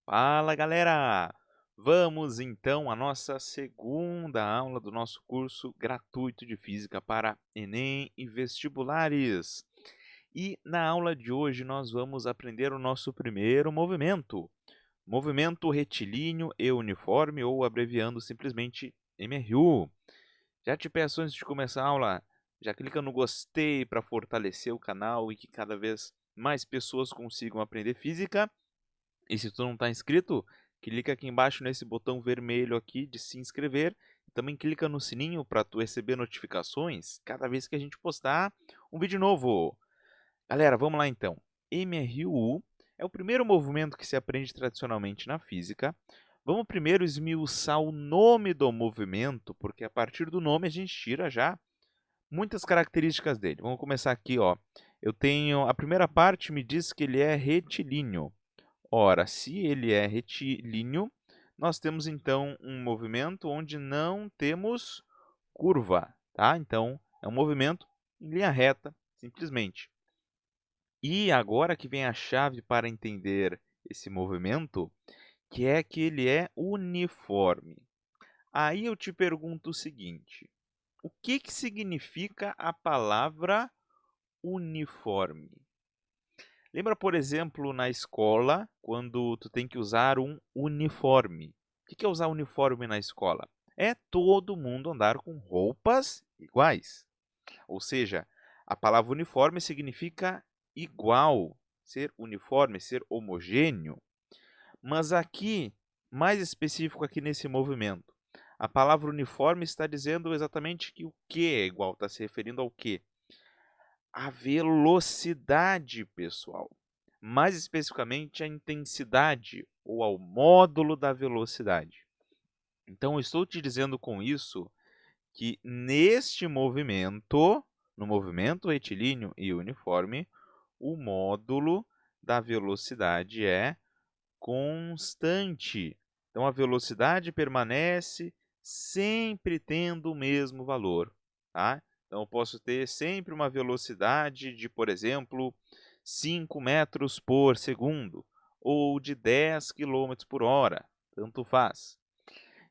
Fala galera! Vamos então à nossa segunda aula do nosso curso gratuito de Física para Enem e vestibulares. E na aula de hoje nós vamos aprender o nosso primeiro movimento, movimento retilíneo e uniforme, ou abreviando simplesmente MRU. Já te peço antes de começar a aula, já clica no gostei para fortalecer o canal e que cada vez mais pessoas consigam aprender física. E se tu não está inscrito, clica aqui embaixo nesse botão vermelho aqui de se inscrever. Também clica no sininho para tu receber notificações cada vez que a gente postar um vídeo novo. Galera, vamos lá então. MRU é o primeiro movimento que se aprende tradicionalmente na física. Vamos primeiro esmiuçar o nome do movimento, porque a partir do nome a gente tira já muitas características dele. Vamos começar aqui, ó. Eu tenho a primeira parte me diz que ele é retilíneo. Ora, se ele é retilíneo, nós temos então um movimento onde não temos curva, tá? Então, é um movimento em linha reta, simplesmente. E agora que vem a chave para entender esse movimento, que é que ele é uniforme. Aí eu te pergunto o seguinte: o que significa a palavra uniforme? Lembra, por exemplo, na escola, quando tu tem que usar um uniforme. O que é usar uniforme na escola? É todo mundo andar com roupas iguais. Ou seja, a palavra uniforme significa igual, ser uniforme, ser homogêneo. Mas aqui, mais específico aqui nesse movimento, a palavra uniforme está dizendo exatamente que o que é igual, está se referindo ao quê? A velocidade, pessoal. Mais especificamente, a intensidade ou ao módulo da velocidade. Então, eu estou te dizendo com isso que neste movimento, no movimento retilíneo e uniforme, o módulo da velocidade é constante. Então, a velocidade permanece sempre tendo o mesmo valor, tá? Então, eu posso ter sempre uma velocidade de, por exemplo, 5 metros por segundo ou de 10 quilômetros por hora, tanto faz.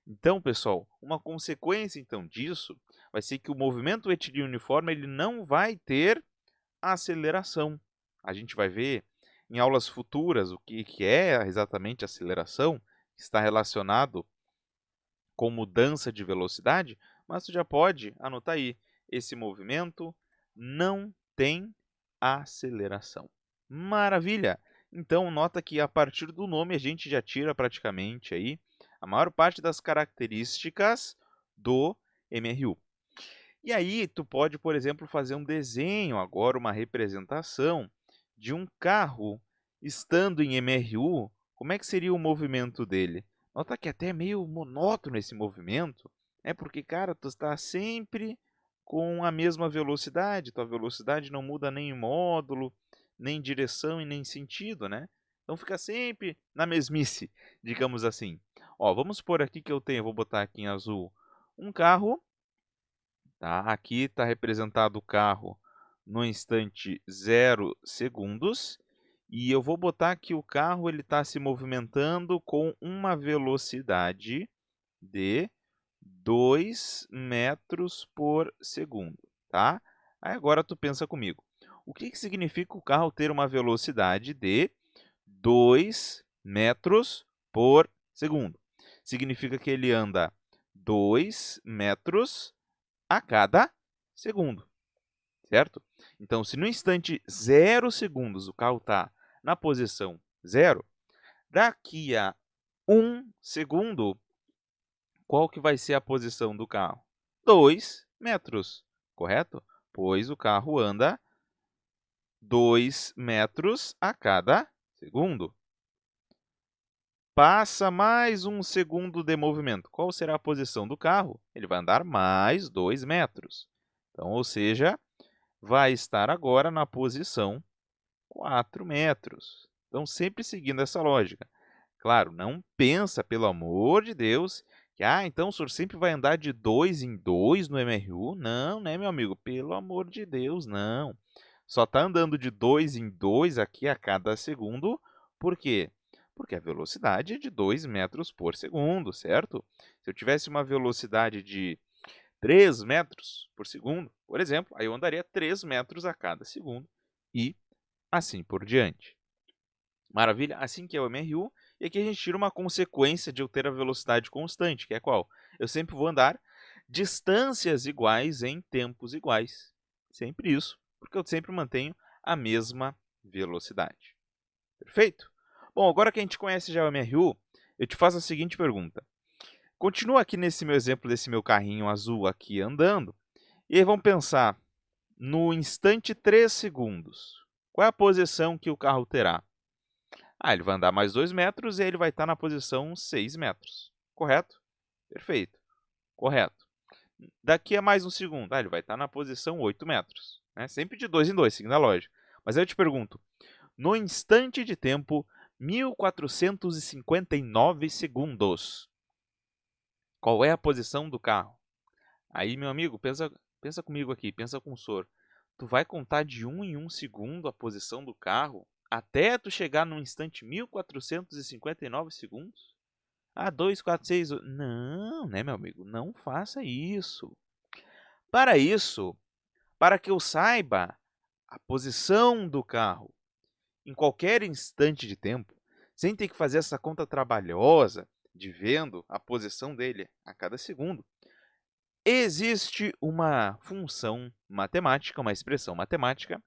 Então, pessoal, uma consequência então disso vai ser que o movimento retilíneo uniforme ele não vai ter aceleração. A gente vai ver em aulas futuras o que é exatamente aceleração, que está relacionado com mudança de velocidade, mas tu já pode anotar aí, esse movimento não tem aceleração. Maravilha! Então, nota que a partir do nome a gente já tira praticamente aí a maior parte das características do MRU. E aí, tu pode, por exemplo, fazer um desenho agora, uma representação de um carro estando em MRU, como é que seria o movimento dele? Nota que até é meio monótono esse movimento, né? Porque, cara, tu está sempre com a mesma velocidade, tua velocidade não muda nem em módulo, nem direção e nem sentido, né? Então fica sempre na mesmice, digamos assim. Ó, vamos supor aqui que eu vou botar aqui em azul, um carro. Tá? Aqui está representado o carro no instante 0 segundos. E eu vou botar que o carro está se movimentando com uma velocidade de 2 metros por segundo. Tá? Aí agora tu pensa comigo. O que significa o carro ter uma velocidade de 2 metros por segundo? Significa que ele anda 2 metros a cada segundo, certo? Então, se no instante 0 segundos o carro está na posição 0, daqui a 1 segundo, qual que vai ser a posição do carro? 2 metros, correto? Pois o carro anda 2 metros a cada segundo. Passa mais 1 segundo de movimento. Qual será a posição do carro? Ele vai andar mais 2 metros. Então, ou seja, vai estar agora na posição 4 metros. Então, sempre seguindo essa lógica. Claro, não pensa, pelo amor de Deus, que então o senhor sempre vai andar de 2 em 2 no MRU. Não, né, meu amigo? Pelo amor de Deus, não. Só está andando de 2 em 2 aqui a cada segundo. Por quê? Porque a velocidade é de 2 metros por segundo, certo? Se eu tivesse uma velocidade de 3 metros por segundo, por exemplo, aí eu andaria 3 metros a cada segundo e assim por diante. Maravilha? Assim que é o MRU. E aqui a gente tira uma consequência de eu ter a velocidade constante, que é qual? Eu sempre vou andar distâncias iguais em tempos iguais. Sempre isso, porque eu sempre mantenho a mesma velocidade. Perfeito? Bom, agora que a gente conhece já o MRU, eu te faço a seguinte pergunta. Continua aqui nesse meu exemplo desse meu carrinho azul aqui andando, e aí vamos pensar no instante 3 segundos. Qual é a posição que o carro terá? Ele vai andar mais 2 metros e aí ele vai estar na posição 6 metros. Correto? Perfeito. Correto. Daqui a mais um segundo, ele vai estar na posição 8 metros. Né? Sempre de 2 em 2, seguindo a lógica. Mas aí eu te pergunto, no instante de tempo 1459 segundos, qual é a posição do carro? Aí, meu amigo, pensa comigo aqui, pensa com o soro. Tu vai contar de 1 em 1 segundo a posição do carro até tu chegar no instante 1459 segundos? 2, 4, 6... Não, né, meu amigo? Não faça isso. Para isso, para que eu saiba a posição do carro em qualquer instante de tempo, sem ter que fazer essa conta trabalhosa de vendo a posição dele a cada segundo, existe uma função matemática, uma expressão matemática,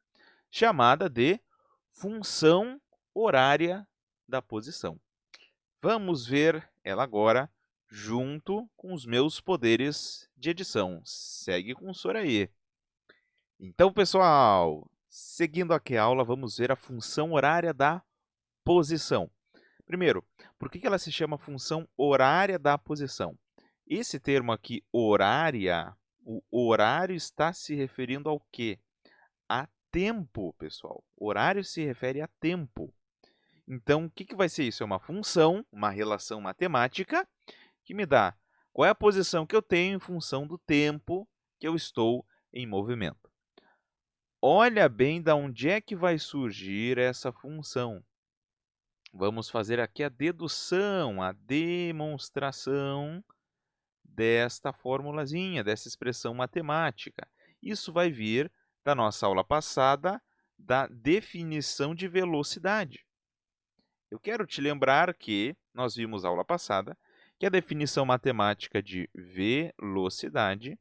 chamada de função horária da posição. Vamos ver ela agora junto com os meus poderes de edição. Segue com o Sora aí. Então, pessoal, seguindo aqui a aula, vamos ver a função horária da posição. Primeiro, por que ela se chama função horária da posição? Esse termo aqui, horária, o horário está se referindo ao quê? A tempo, pessoal. Horário se refere a tempo. Então, o que vai ser isso? É uma função, uma relação matemática, que me dá qual é a posição que eu tenho em função do tempo que eu estou em movimento. Olha bem de onde é que vai surgir essa função. Vamos fazer aqui a dedução, a demonstração desta formulazinha, dessa expressão matemática. Isso vai vir da nossa aula passada, da definição de velocidade. Eu quero te lembrar que nós vimos na aula passada que a definição matemática de velocidade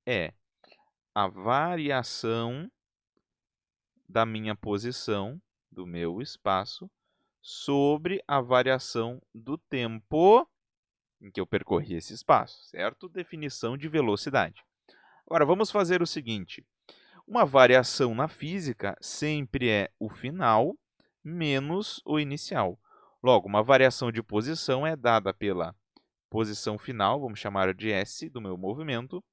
é a variação da minha posição, do meu espaço, sobre a variação do tempo em que eu percorri esse espaço, certo? Definição de velocidade. Agora, vamos fazer o seguinte. Uma variação na física sempre é o final menos o inicial. Logo, uma variação de posição é dada pela posição final, vamos chamar de S, do meu movimento,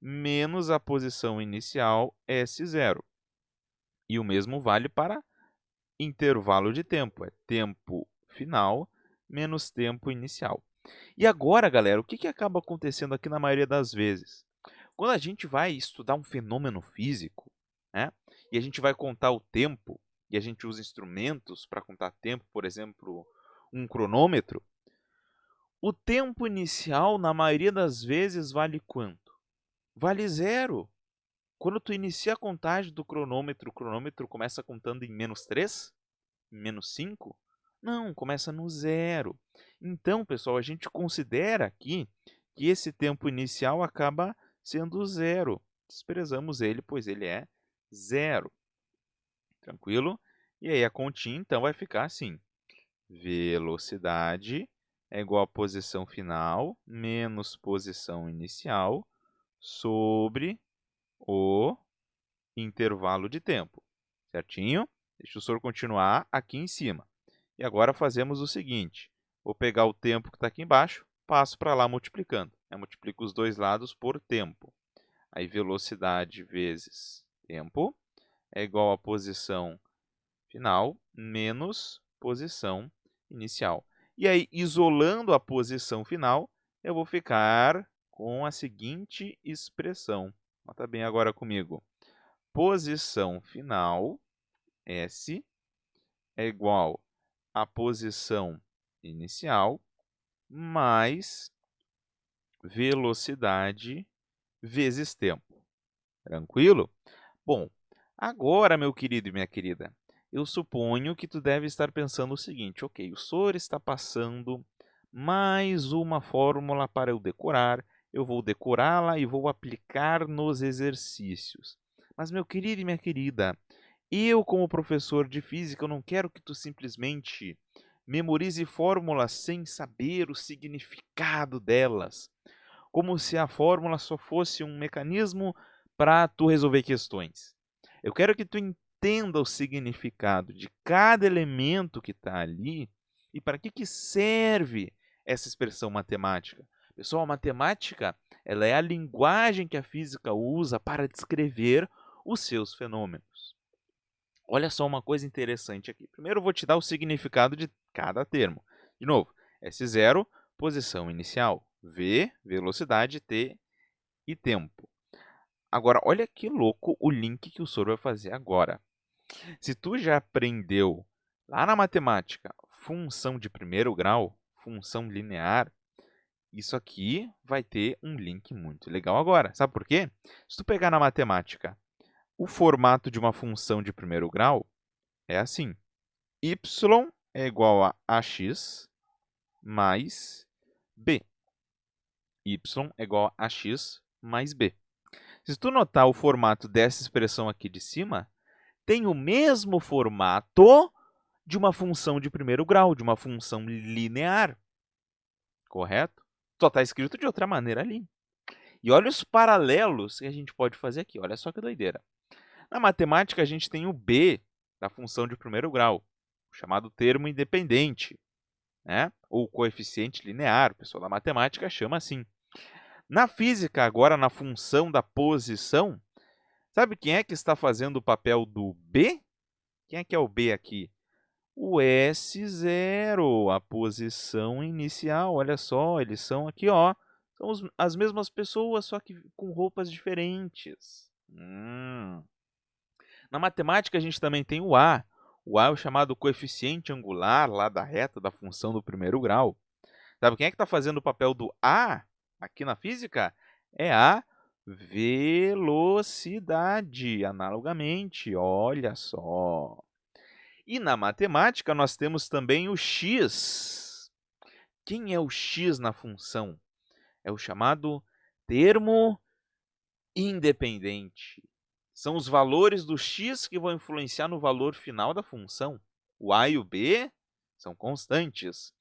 menos a posição inicial, S0. E o mesmo vale para intervalo de tempo, é tempo final menos tempo inicial. E agora, galera, o que acaba acontecendo aqui na maioria das vezes? Quando a gente vai estudar um fenômeno físico, né, e a gente vai contar o tempo, e a gente usa instrumentos para contar tempo, por exemplo, um cronômetro, o tempo inicial, na maioria das vezes, vale quanto? Vale 0. Quando tu inicia a contagem do cronômetro, o cronômetro começa contando em -3? -5? Não, começa no 0. Então, pessoal, a gente considera aqui que esse tempo inicial acaba sendo 0. Desprezamos ele, pois ele é 0. Tranquilo? E aí a continha, então, vai ficar assim. Velocidade é igual a posição final menos posição inicial sobre o intervalo de tempo. Certinho? Deixa o soro continuar aqui em cima. E agora fazemos o seguinte. Vou pegar o tempo que está aqui embaixo, passo para lá multiplicando. Eu multiplico os dois lados por tempo. Aí velocidade vezes tempo é igual a posição final menos posição inicial. E aí, isolando a posição final, eu vou ficar com a seguinte expressão. Nota bem agora comigo. Posição final, S, é igual a posição inicial mais velocidade vezes tempo. Tranquilo? Bom, agora, meu querido e minha querida, eu suponho que tu deve estar pensando o seguinte: ok, o senhor está passando mais uma fórmula para eu decorar, eu vou decorá-la e vou aplicar nos exercícios. Mas, meu querido e minha querida, eu, como professor de física, eu não quero que tu simplesmente memorize fórmulas sem saber o significado delas, como se a fórmula só fosse um mecanismo para tu resolver questões. Eu quero que tu entenda o significado de cada elemento que está ali e para que serve essa expressão matemática. Pessoal, a matemática, ela é a linguagem que a física usa para descrever os seus fenômenos. Olha só uma coisa interessante aqui. Primeiro eu vou te dar o significado de cada termo. De novo, S0, posição inicial. V, velocidade, T e tempo. Agora, olha que louco o link que o senhor vai fazer agora. Se tu já aprendeu lá na matemática função de primeiro grau, função linear, isso aqui vai ter um link muito legal agora. Sabe por quê? Se tu pegar na matemática o formato de uma função de primeiro grau, é assim. Y é igual a ax mais b. Y é igual a ax mais b. Se tu notar o formato dessa expressão aqui de cima, tem o mesmo formato de uma função de primeiro grau, de uma função linear. Correto? Só está escrito de outra maneira ali. E olha os paralelos que a gente pode fazer aqui. Olha só que doideira. Na matemática, a gente tem o b da função de primeiro grau, chamado termo independente, né? Ou coeficiente linear, o pessoal da matemática chama assim. Na física, agora na função da posição, sabe quem é que está fazendo o papel do b? Quem é que é o b aqui? O S0, a posição inicial. Olha só, eles são aqui, ó. São as mesmas pessoas, só que com roupas diferentes. Na matemática, a gente também tem o A. O A é o chamado coeficiente angular lá da reta da função do primeiro grau. Sabe quem é que está fazendo o papel do A aqui na física? É a velocidade, analogamente. Olha só. E na matemática, nós temos também o x. Quem é o x na função? É o chamado termo independente. São os valores do x que vão influenciar no valor final da função. O a e o b são constantes.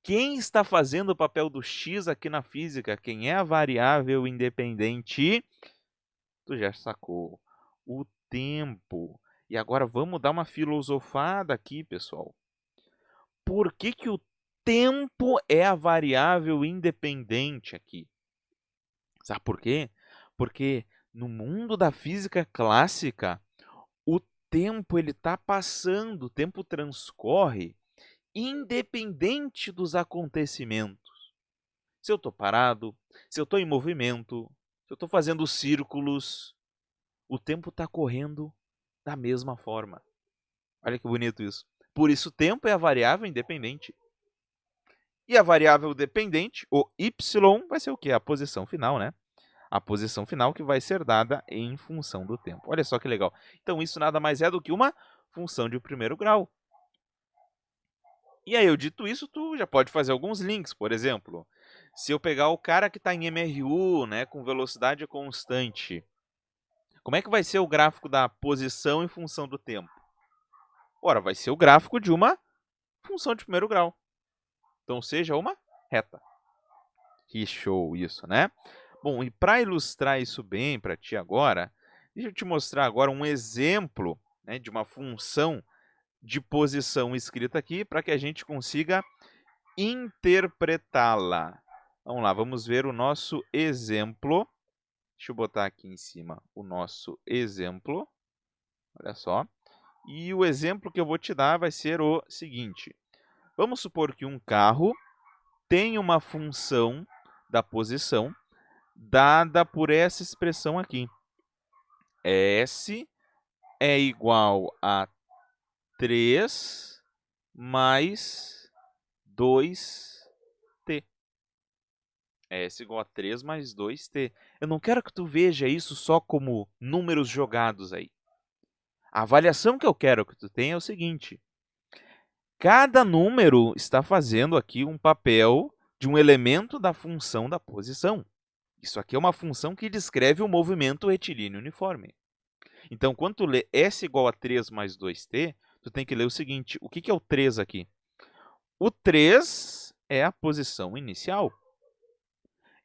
Quem está fazendo o papel do x aqui na física? Quem é a variável independente? Tu já sacou. O tempo. E agora vamos dar uma filosofada aqui, pessoal. Por que o tempo é a variável independente aqui? Sabe por quê? Porque no mundo da física clássica, o tempo ele está passando, o tempo transcorre independente dos acontecimentos. Se eu estou parado, se eu estou em movimento, se eu estou fazendo círculos, o tempo está correndo da mesma forma. Olha que bonito isso. Por isso, o tempo é a variável independente. E a variável dependente, o y, vai ser o quê? A posição final, né? A posição final que vai ser dada em função do tempo. Olha só que legal. Então, isso nada mais é do que uma função de primeiro grau. E aí, eu dito isso, tu já pode fazer alguns links. Por exemplo, se eu pegar o cara que está em MRU, né, com velocidade constante, como é que vai ser o gráfico da posição em função do tempo? Ora, vai ser o gráfico de uma função de primeiro grau. Então, seja uma reta. Que show isso, né? Bom, e para ilustrar isso bem para ti agora, deixa eu te mostrar agora um exemplo, né, de uma função de posição escrita aqui para que a gente consiga interpretá-la. Vamos lá, vamos ver o nosso exemplo. Deixa eu botar aqui em cima o nosso exemplo. Olha só. E o exemplo que eu vou te dar vai ser o seguinte. Vamos supor que um carro tem uma função da posição dada por essa expressão aqui. S é igual a 3 mais 2t. S igual a 3 mais 2t. Eu não quero que tu veja isso só como números jogados aí. A avaliação que eu quero que tu tenha é o seguinte. Cada número está fazendo aqui um papel de um elemento da função da posição. Isso aqui é uma função que descreve o movimento retilíneo uniforme. Então, quando tu lê S igual a 3 mais 2t, tu tem que ler o seguinte. O que é o 3 aqui? O 3 é a posição inicial.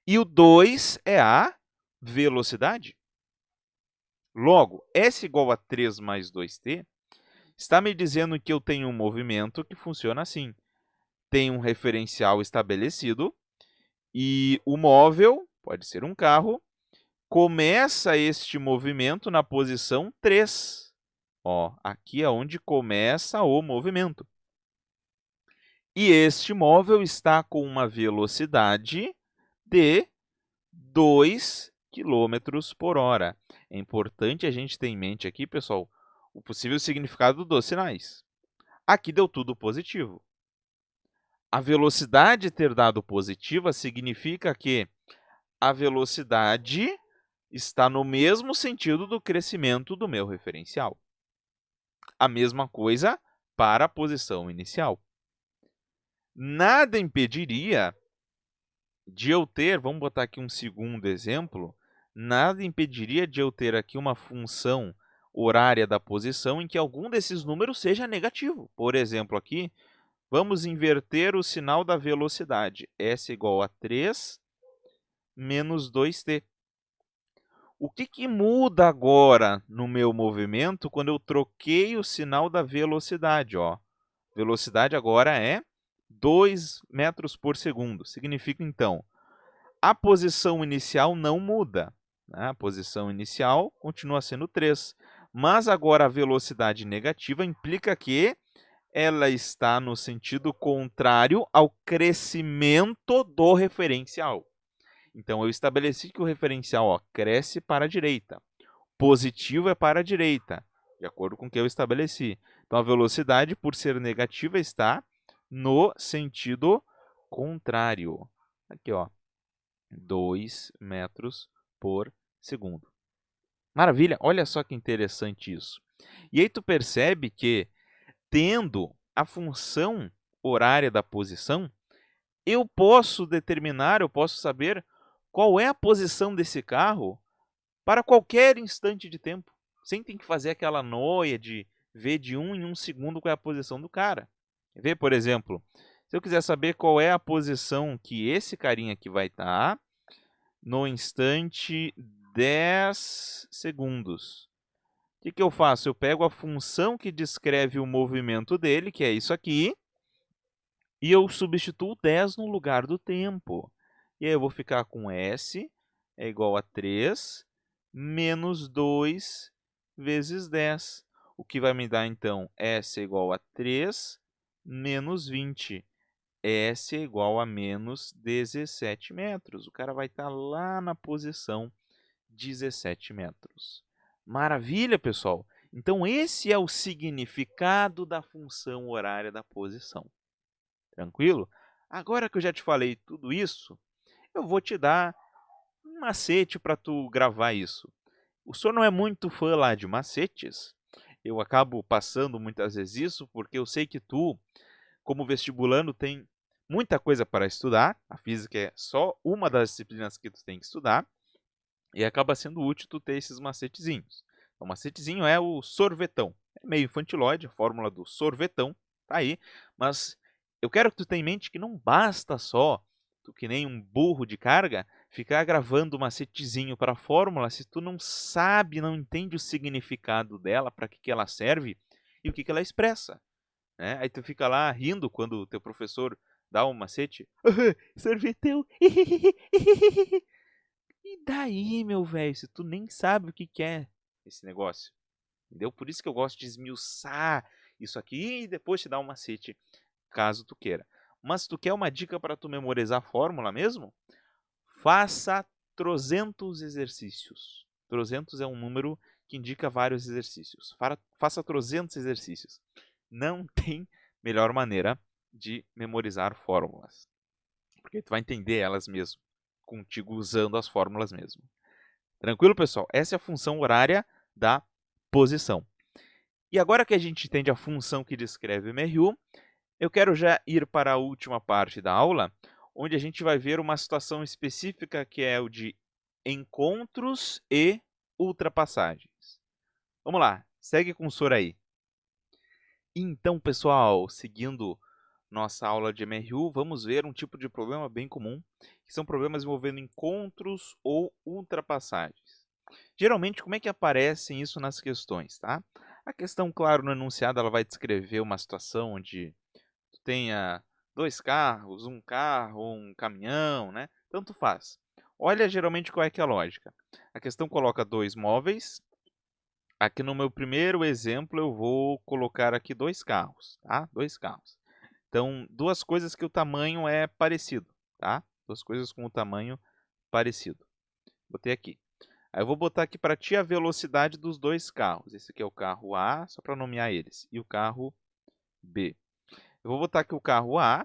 E o 2 é a velocidade. Logo, S igual a 3 mais 2t está me dizendo que eu tenho um movimento que funciona assim. Tem um referencial estabelecido e o móvel, pode ser um carro, começa este movimento na posição 3. Aqui é onde começa o movimento. E este móvel está com uma velocidade de 2 km por hora. É importante a gente ter em mente aqui, pessoal, o possível significado dos sinais. Aqui deu tudo positivo. A velocidade ter dado positiva significa que a velocidade está no mesmo sentido do crescimento do meu referencial. A mesma coisa para a posição inicial. Nada impediria de eu ter, vamos botar aqui um segundo exemplo, nada impediria de eu ter aqui uma função horária da posição em que algum desses números seja negativo. Por exemplo, aqui, vamos inverter o sinal da velocidade. S igual a 3 menos 2t. O que muda agora no meu movimento quando eu troquei o sinal da velocidade? Velocidade agora é 2 metros por segundo. Significa, então, a posição inicial não muda. Né? A posição inicial continua sendo 3. Mas agora a velocidade negativa implica que ela está no sentido contrário ao crescimento do referencial. Então, eu estabeleci que o referencial cresce para a direita. Positivo é para a direita, de acordo com o que eu estabeleci. Então, a velocidade, por ser negativa, está no sentido contrário. Aqui, 2 metros por segundo. Maravilha, olha só que interessante isso. E aí tu percebe que, tendo a função horária da posição, eu posso saber qual é a posição desse carro para qualquer instante de tempo, sem ter que fazer aquela noia de ver de 1 em 1 segundo qual é a posição do cara. Quer ver, por exemplo, se eu quiser saber qual é a posição que esse carinha aqui vai estar no instante 10 segundos. O que eu faço? Eu pego a função que descreve o movimento dele, que é isso aqui, e eu substituo 10 no lugar do tempo. E aí eu vou ficar com S é igual a 3 menos 2 vezes 10. O que vai me dar, então, S é igual a 3 menos 20. S é igual a menos 17 metros. O cara vai estar lá na posição 17 metros. Maravilha, pessoal! Então, esse é o significado da função horária da posição. Tranquilo? Agora que eu já te falei tudo isso, eu vou te dar um macete para tu gravar isso. O senhor não é muito fã lá de macetes? Eu acabo passando muitas vezes isso porque eu sei que tu, como vestibulando, tem muita coisa para estudar. A física é só uma das disciplinas que tu tem que estudar e acaba sendo útil tu ter esses macetezinhos. O macetezinho é o sorvetão. É meio infantilóide, a fórmula do sorvetão tá aí, mas eu quero que tu tenha em mente que não basta só tu, que nem um burro de carga, ficar gravando o macetezinho para a fórmula se tu não sabe, não entende o significado dela, para que ela serve e o que ela expressa. Né? Aí tu fica lá rindo quando o teu professor dá um macete. Sorvetão! E daí, meu velho, se tu nem sabe o que é esse negócio? Entendeu? Por isso que eu gosto de esmiuçar isso aqui e depois te dar um macete, caso tu queira. Mas se tu quer uma dica para tu memorizar a fórmula mesmo, faça 300 exercícios. 300 é um número que indica vários exercícios. Faça 300 exercícios. Não tem melhor maneira de memorizar fórmulas. Porque tu vai entender elas mesmo, contigo usando as fórmulas mesmo. Tranquilo, pessoal? Essa é a função horária da posição. E agora que a gente entende a função que descreve o MRU, eu quero já ir para a última parte da aula, onde a gente vai ver uma situação específica que é o de encontros e ultrapassagens. Vamos lá, segue o cursor aí. Então, pessoal, seguindo nossa aula de MRU, vamos ver um tipo de problema bem comum, que são problemas envolvendo encontros ou ultrapassagens. Geralmente, como é que aparecem isso nas questões, tá? A questão, claro, no enunciado, ela vai descrever uma situação onde tu tenha 2 carros, um carro, um caminhão, né? Tanto faz. Olha geralmente qual é que é a lógica. A questão coloca 2 móveis. Aqui no meu primeiro exemplo eu vou colocar aqui 2 carros, tá? 2 carros. Então, 2 coisas que o tamanho é parecido, tá? 2 coisas com o tamanho parecido. Botei aqui. Aí eu vou botar aqui para ti a velocidade dos 2 carros. Esse aqui é o carro A, só para nomear eles, e o carro B. Eu vou botar aqui o carro A,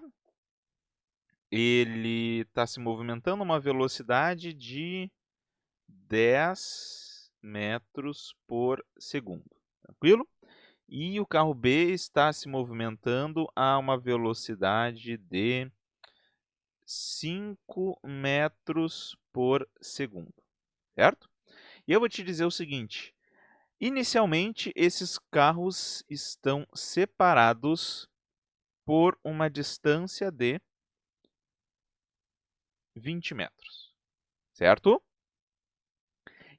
ele está se movimentando a uma velocidade de 10 metros por segundo, tranquilo? E o carro B está se movimentando a uma velocidade de 5 metros por segundo, certo? E eu vou te dizer o seguinte, inicialmente esses carros estão separados por uma distância de 20 metros, certo?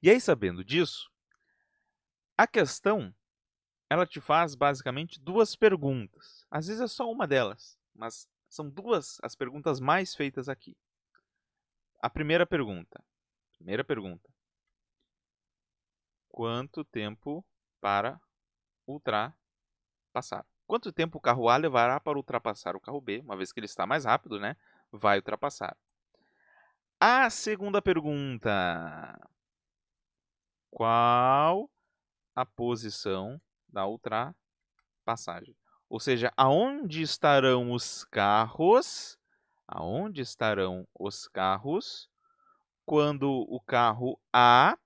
E aí, sabendo disso, a questão ela te faz basicamente 2 perguntas. Às vezes é só uma delas, mas são 2 as perguntas mais feitas aqui. A primeira pergunta. Quanto tempo para ultrapassar? Quanto tempo o carro A levará para ultrapassar o carro B? Uma vez que ele está mais rápido, né? Vai ultrapassar. A segunda pergunta. Qual a posição da ultrapassagem? Ou seja, aonde estarão os carros? Aonde estarão os carros quando o carro A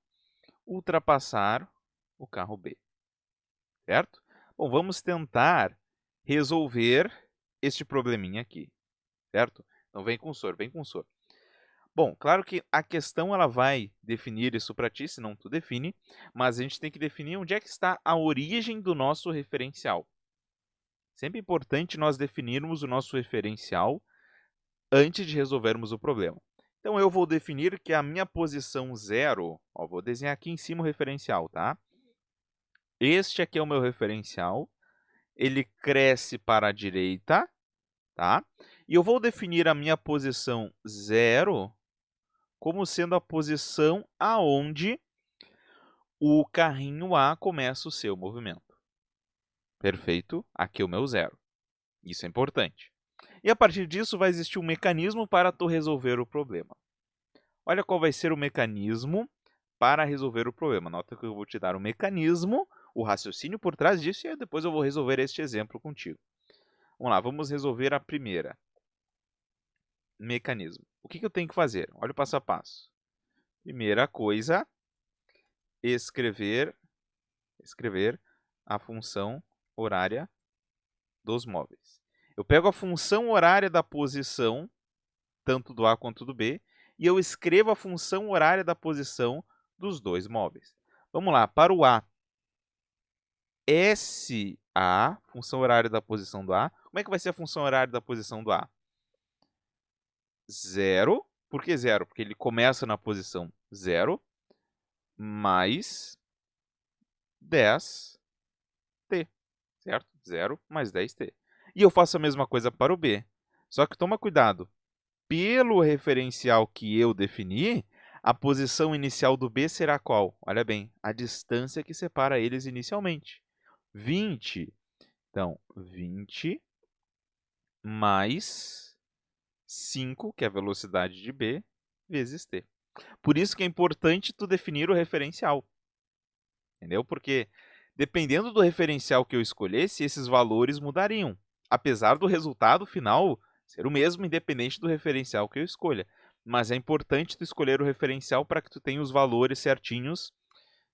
ultrapassar o carro B? Certo? Bom, vamos tentar resolver este probleminha aqui, certo? Então vem com o vem com o. Bom, claro que a questão ela vai definir isso para ti, se não tu define, mas a gente tem que definir onde é que está a origem do nosso referencial. Sempre é importante nós definirmos o nosso referencial antes de resolvermos o problema. Então eu vou definir que a minha posição 0, vou desenhar aqui em cima o referencial, tá? Este aqui é o meu referencial, ele cresce para a direita, tá? E eu vou definir a minha posição 0 como sendo a posição aonde o carrinho A começa o seu movimento. Perfeito? Aqui é o meu 0. Isso é importante. E a partir disso vai existir um mecanismo para tu resolver o problema. Olha qual vai ser o mecanismo para resolver o problema. Nota que eu vou te dar o mecanismo, o raciocínio por trás disso, e depois eu vou resolver este exemplo contigo. Vamos lá, vamos resolver a primeira. Mecanismo. O que eu tenho que fazer? Olha o passo a passo. Primeira coisa, escrever a função horária dos móveis. Eu pego a função horária da posição, tanto do A quanto do B, e eu escrevo a função horária da posição dos 2 móveis. Vamos lá, para o A, SA, função horária da posição do A. Como é que vai ser a função horária da posição do A? 0. Por que 0? Porque ele começa na posição 0, mais 10t, certo? 0 mais 10t. E eu faço a mesma coisa para o B. Só que toma cuidado. Pelo referencial que eu defini, a posição inicial do B será qual? Olha bem, a distância que separa eles inicialmente. 20. Então, 20 mais 5, que é a velocidade de B, vezes t. Por isso que é importante tu definir o referencial. Entendeu? Porque dependendo do referencial que eu escolhesse, esses valores mudariam. apesar do resultado final ser o mesmo, independente do referencial que eu escolha. Mas é importante tu escolher o referencial para que tu tenha os valores certinhos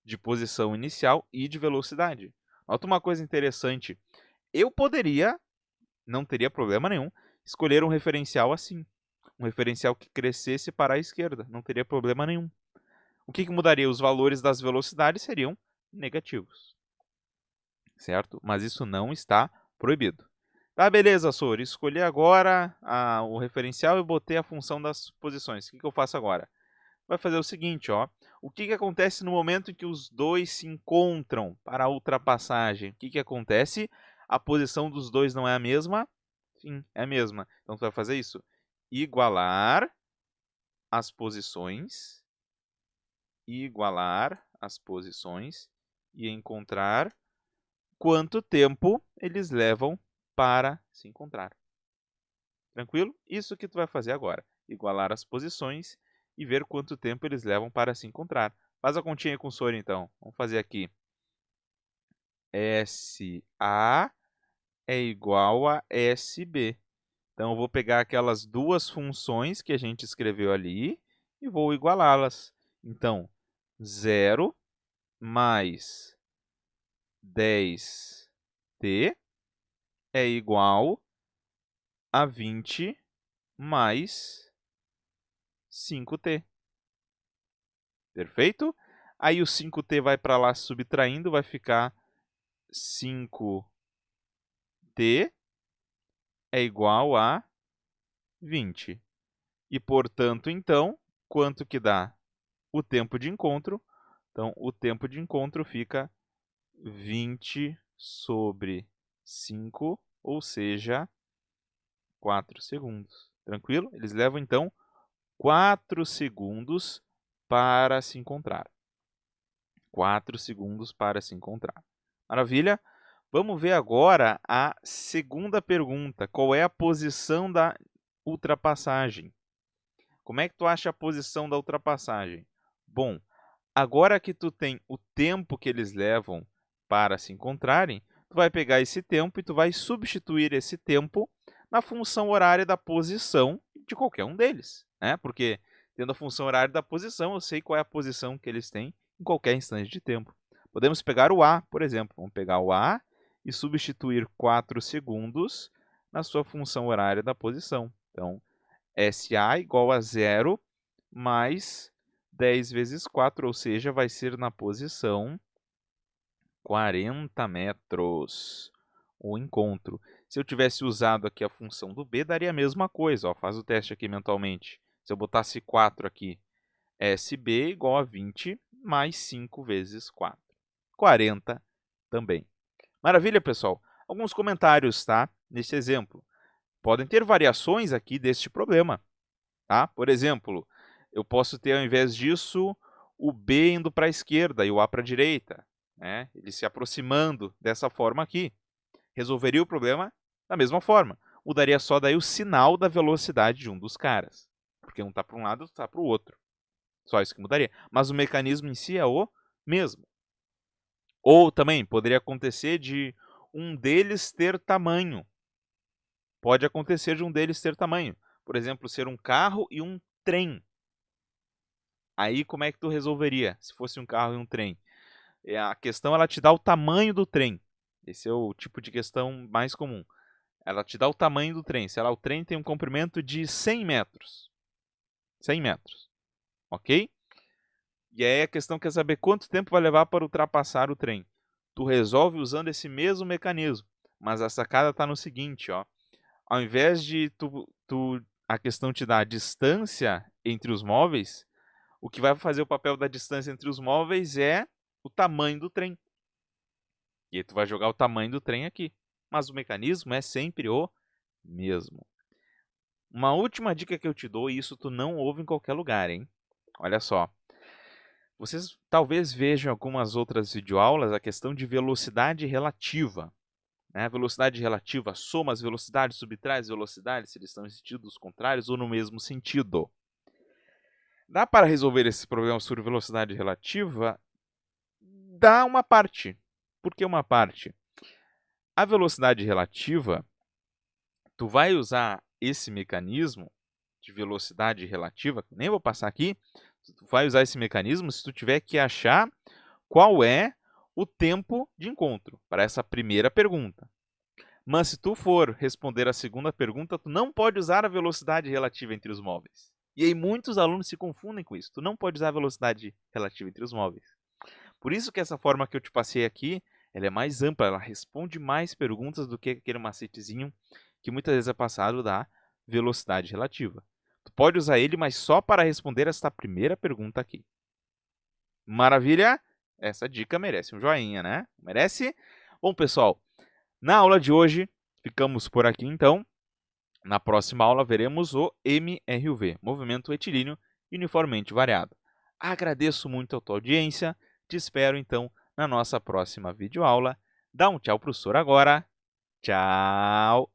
de posição inicial e de velocidade. Nota uma coisa interessante. Eu poderia, não teria problema nenhum, escolher um referencial assim. Um referencial que crescesse para a esquerda. Não teria problema nenhum. O que mudaria? Os valores das velocidades seriam negativos. Certo? Mas isso não está proibido. Tá, beleza, Sori. Escolhi agora o referencial e botei a função das posições. O que eu faço agora? Vai fazer o seguinte, ó. O que acontece no momento em que os dois se encontram para a ultrapassagem? O que acontece? A posição dos dois não é a mesma? Sim, é a mesma. Então, tu vai fazer isso. Igualar as posições. Igualar as posições. E encontrar quanto tempo eles levam para se encontrar. Tranquilo? Isso que tu vai fazer agora. Igualar as posições e ver quanto tempo eles levam para se encontrar. Faz a continha com o Sori, então. Vamos fazer aqui. SA é igual a SB. Então, eu vou pegar aquelas duas funções que a gente escreveu ali e vou igualá-las. Então, 0 mais 10t é igual a 20 mais 5t. Perfeito? Aí o 5t vai para lá subtraindo, vai ficar 5t é igual a 20. E, portanto, então, quanto que dá o tempo de encontro? Então, o tempo de encontro fica 20 sobre 5, ou seja, 4 segundos. Tranquilo? Eles levam, então, 4 segundos para se encontrar. 4 segundos para se encontrar. Maravilha? Vamos ver agora a segunda pergunta. Qual é a posição da ultrapassagem? Como é que tu acha a posição da ultrapassagem? Bom, agora que tu tem o tempo que eles levam para se encontrarem, tu vai pegar esse tempo e tu vai substituir esse tempo na função horária da posição de qualquer um deles, né? Porque tendo a função horária da posição, eu sei qual é a posição que eles têm em qualquer instante de tempo. Podemos pegar o A, por exemplo. Vamos pegar o A e substituir 4 segundos na sua função horária da posição. Então, SA igual a 0 mais 10 vezes 4, ou seja, vai ser na posição 40 metros o encontro. Se eu tivesse usado aqui a função do B, daria a mesma coisa. Ó, faz o teste aqui mentalmente. Se eu botasse 4 aqui, SB igual a 20 mais 5 vezes 4. 40 também. Maravilha, pessoal? Alguns comentários, tá? Nesse exemplo. Podem ter variações aqui deste problema, tá? Por exemplo, eu posso ter, ao invés disso, o B indo para a esquerda e o A para a direita, né? Ele se aproximando dessa forma aqui. Resolveria o problema da mesma forma. Mudaria só daí o sinal da velocidade de um dos caras. Porque um está para um lado e outro está para o outro. Só isso que mudaria. Mas o mecanismo em si é o mesmo. Ou também poderia acontecer de um deles ter tamanho. Pode acontecer de um deles ter tamanho. Por exemplo, ser um carro e um trem. Aí como é que tu resolveria se fosse um carro e um trem? A questão ela te dá o tamanho do trem. Esse é o tipo de questão mais comum. Ela te dá o tamanho do trem. Sei lá, o trem tem um comprimento de 100 metros. 100 metros. Ok? E aí a questão quer saber quanto tempo vai levar para ultrapassar o trem. Tu resolve usando esse mesmo mecanismo. Mas a sacada está no seguinte, ó. Ao invés de a questão te dar a distância entre os móveis, o que vai fazer o papel da distância entre os móveis é o tamanho do trem. E aí tu vai jogar o tamanho do trem aqui. Mas o mecanismo é sempre o mesmo. Uma última dica que eu te dou, e isso tu não ouve em qualquer lugar, hein? Olha só. Vocês talvez vejam em algumas outras videoaulas a questão de velocidade relativa. Né? Velocidade relativa soma as velocidades, subtrai as velocidades, se eles estão em sentidos contrários ou no mesmo sentido. Dá para resolver esse problema sobre velocidade relativa? Dá uma parte. Por que uma parte? A velocidade relativa Tu vai usar esse mecanismo de velocidade relativa, que eu nem vou passar aqui, tu vai usar esse mecanismo se tu tiver que achar qual é o tempo de encontro para essa primeira pergunta. Mas se tu for responder a segunda pergunta, tu não pode usar a velocidade relativa entre os móveis. E aí muitos alunos se confundem com isso. Tu não pode usar a velocidade relativa entre os móveis. Por isso que essa forma que eu te passei aqui, ela é mais ampla, ela responde mais perguntas do que aquele macetezinho que muitas vezes é passado da velocidade relativa. Tu pode usar ele, mas só para responder esta primeira pergunta aqui. Maravilha? Essa dica merece um joinha, né? Merece? Bom, pessoal, na aula de hoje, ficamos por aqui então. Na próxima aula veremos o MRUV, Movimento Retilíneo Uniformemente Variado. Agradeço muito a tua audiência, te espero então na nossa próxima videoaula. Dá um tchau, professor, agora. Tchau!